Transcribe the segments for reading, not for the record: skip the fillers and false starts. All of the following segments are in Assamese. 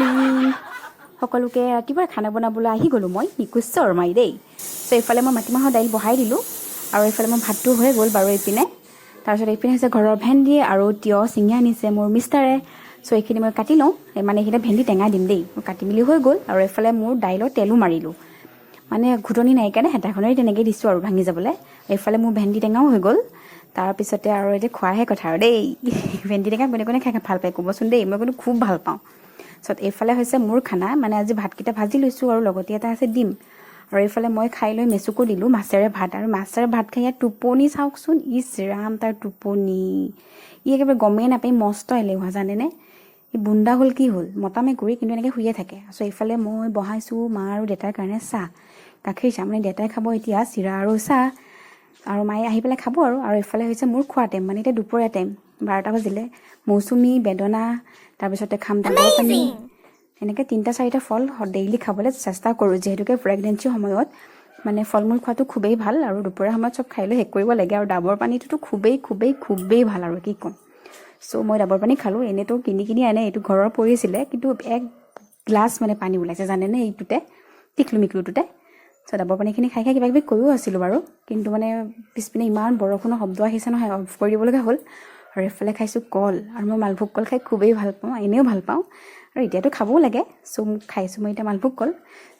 মৰ্নিং সকলোকে ৰাতিপুৱা খানা বনাবলৈ আহি গ'লোঁ মই নিকুঞ্জ শৰ্মাই দেই চ' এইফালে মই মাটিমাহৰ দাইল বহাই দিলোঁ আৰু এইফালে মই ভাতটো হৈ গ'ল বাৰু এইপিনে তাৰপিছত এইপিনে হৈছে ঘৰৰ ভেন্দি আৰু তিয়হ ছিঙি আনিছে মোৰ মিষ্টাৰে চ' এইখিনি মই কাটি লওঁ মানে এইখিনি ভেন্দি টেঙা দিম দেই মই কাটি মেলি হৈ গ'ল আৰু এইফালে মোৰ দাইলৰ তেলো মাৰিলোঁ মানে ঘুটনি নাই কাৰণে হেতাখনেৰে তেনেকৈ দিছোঁ আৰু ভাঙি যাবলৈ এইফালে মোৰ ভেন্দি টেঙাও হৈ গ'ল তাৰপিছতে আৰু এতিয়া খোৱাহে কথা আৰু দেই ভেন্দি টেঙা কোনে কোনে খাই ভাল পায় ক'বচোন দেই মই কিন্তু খুব ভাল পাওঁ ছত এইফালে হৈছে মোৰ খানা মানে আজি ভাতকেইটা ভাজি লৈছোঁ আৰু লগতে এটা আছে ডিম আৰু এইফালে মই খাই লৈ মেচুকো দিলোঁ মাছেৰে ভাত আৰু মাছেৰে ভাত খাই ইয়াত টোপনি চাওকচোন ইচ ৰাম তাৰ টোপনি ই একেবাৰে গমেই নাপায় মস্ত এলেহুৱা জানেনে ই বুন্দা হ'ল কি হ'ল মতা মেকুৰী কিন্তু এনেকৈ শুয়ে থাকে চ' এইফালে মই বহাইছোঁ মা আৰু দেউতাৰ কাৰণে চাহ গাখীৰ চাহ মানে দেউতাই খাব এতিয়া চিৰা আৰু চাহ আৰু মায়ে আহি পেলাই খাব আৰু এইফালে হৈছে মোৰ খোৱা টাইম মানে এতিয়া দুপৰীয়া টাইম 12টা বাজিলে মৌচুমী বেদনা তাৰপিছতে খাম ডাবৰ পানী এনেকৈ 3-4টা ফল ডেইলি খাবলৈ চেষ্টা কৰোঁ যিহেতুকে প্ৰেগনেঞ্চিৰ সময়ত মানে ফল মূল খোৱাটো খুবেই ভাল আৰু দুপৰীয়া সময়ত চব খাই লৈ শেষ কৰিব লাগে আৰু ডাবৰ পানীটোতো খুবেই ভাল আৰু কি ক'ম চ' মই ডাবৰ পানী খালোঁ এনেইতো কিনি আনে এইটো ঘৰৰ পৰিছিলে কিন্তু এক গ্লাছ মানে পানী ওলাইছে জানেনে এইটোতে টিকলু মিকলুটোতে চ' ডাবৰ পানীখিনি খাই কিবা কিবি কৰিও আছিলোঁ বাৰু কিন্তু মানে পিছপিনে ইমান বৰষুণৰ শব্দ আহিছে নহয় অফ কৰি দিবলগা হ'ল আৰু এইফালে খাইছোঁ কল আৰু মই মালভোগ কল খাই খুবেই ভাল পাওঁ এনেও ভাল পাওঁ আৰু এতিয়াতো খাবও লাগে চ' খাইছোঁ মই এতিয়া মালভোগ কল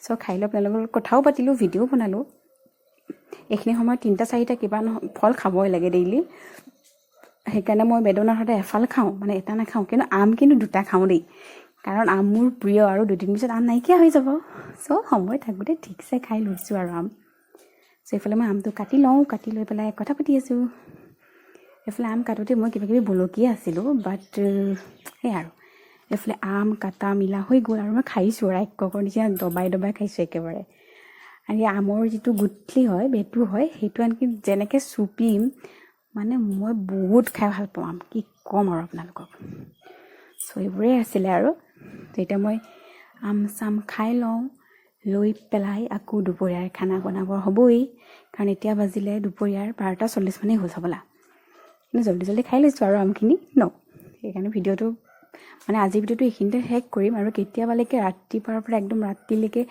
চ' খাই লৈ আপোনালোকৰ লগত কথাও পাতিলোঁ ভিডিঅ' বনালোঁ এইখিনি সময়ত 3-4টা কিবা ফল খাবই লাগে ডেইলি সেইকাৰণে মই বেদনাৰ সদায় এফাল খাওঁ মানে এটা নাখাওঁ কিন্তু আম কিন্তু 2টা খাওঁ দেই কাৰণ আম মোৰ প্ৰিয় আৰু 2-3 পিছত আম নাইকিয়া হৈ যাব চ' সময় থাকোঁতে ঠিকছে খাই লৈছোঁ আৰু আম চ' এইফালে মই আমটো কাটি লওঁ কাটি লৈ পেলাই কথা পাতি আছোঁ এইফালে আম কাটোতে মই কিবাকিবি বলকিয়ে আছিলোঁ বাট সেয়াই আৰু এইফালে আম কাটা মিলা হৈ গ'ল আৰু মই খাইছোঁ আৰু একৰ নিচিনা দবাই খাইছোঁ একেবাৰে আৰু আমৰ যিটো গুঠলি হয় বেটু হয় সেইটো আনকি যেনেকৈ চুপিম মানে মই বহুত খাই ভাল পাওঁ আম কি ক'ম আৰু আপোনালোকক চ' এইবোৰেই আছিলে আৰু তেতিয়া মই আম চাম খাই লওঁ লৈ পেলাই আকৌ দুপৰীয়াৰ খানা বনাব হ'বই কাৰণ এতিয়া বাজিলে দুপৰীয়াৰ 12:40 মানেই হ'ল চাবলা কিন্তু জল্দি খাই লৈছোঁ আৰু আমখিনি সেইকাৰণে ভিডিঅ'টো মানে আজিৰ ভিডিঅ'টো এইখিনিতে শেষ কৰিম আৰু কেতিয়াবালৈকে ৰাতিপুৱাৰ পৰা একদম ৰাতিলৈকে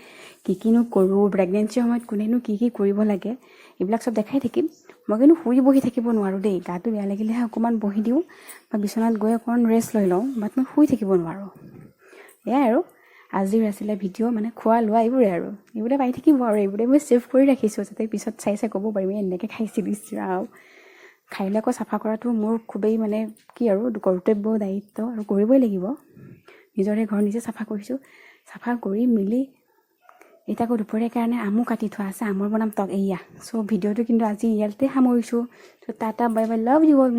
কিনো কৰোঁ প্ৰেগনেঞ্চিৰ সময়ত কোনেনো কি কৰিব লাগে এইবিলাক চব দেখাই থাকিম মই কিন্তু শুই বহি থাকিব নোৱাৰোঁ দেই গাটো বেয়া লাগিলেহে অকণমান বহি দিওঁ বা বিচনাত গৈ অকণমান ৰেষ্ট লৈ লওঁ বাট মই শুই থাকিব নোৱাৰোঁ এয়াই আৰু আজিৰ আছিলে ভিডিঅ' মানে খোৱা লোৱা এইবোৰে পাই থাকিব আৰু এইবোৰে মই ছেভ কৰি ৰাখিছোঁ যাতে পিছত চাই ক'ব পাৰিম এনেকৈ খাইছিলোঁ আৰু খাই লৈ আকৌ চাফা কৰাটো মোৰ খুবেই মানে কি আৰু কৰ্তব্য দায়িত্ব আৰু কৰিবই লাগিব নিজৰে ঘৰ নিজে চাফা কৰিছোঁ চাফা কৰি মেলি এতিয়া আকৌ দুপৰীয়াৰ কাৰণে আমো কাটি থোৱা আছে আমৰ বনাম তক এয়া চ' ভিডিঅ'টো কিন্তু আজি ইয়াতে সামৰিছোঁ চ' tata bye bye love you all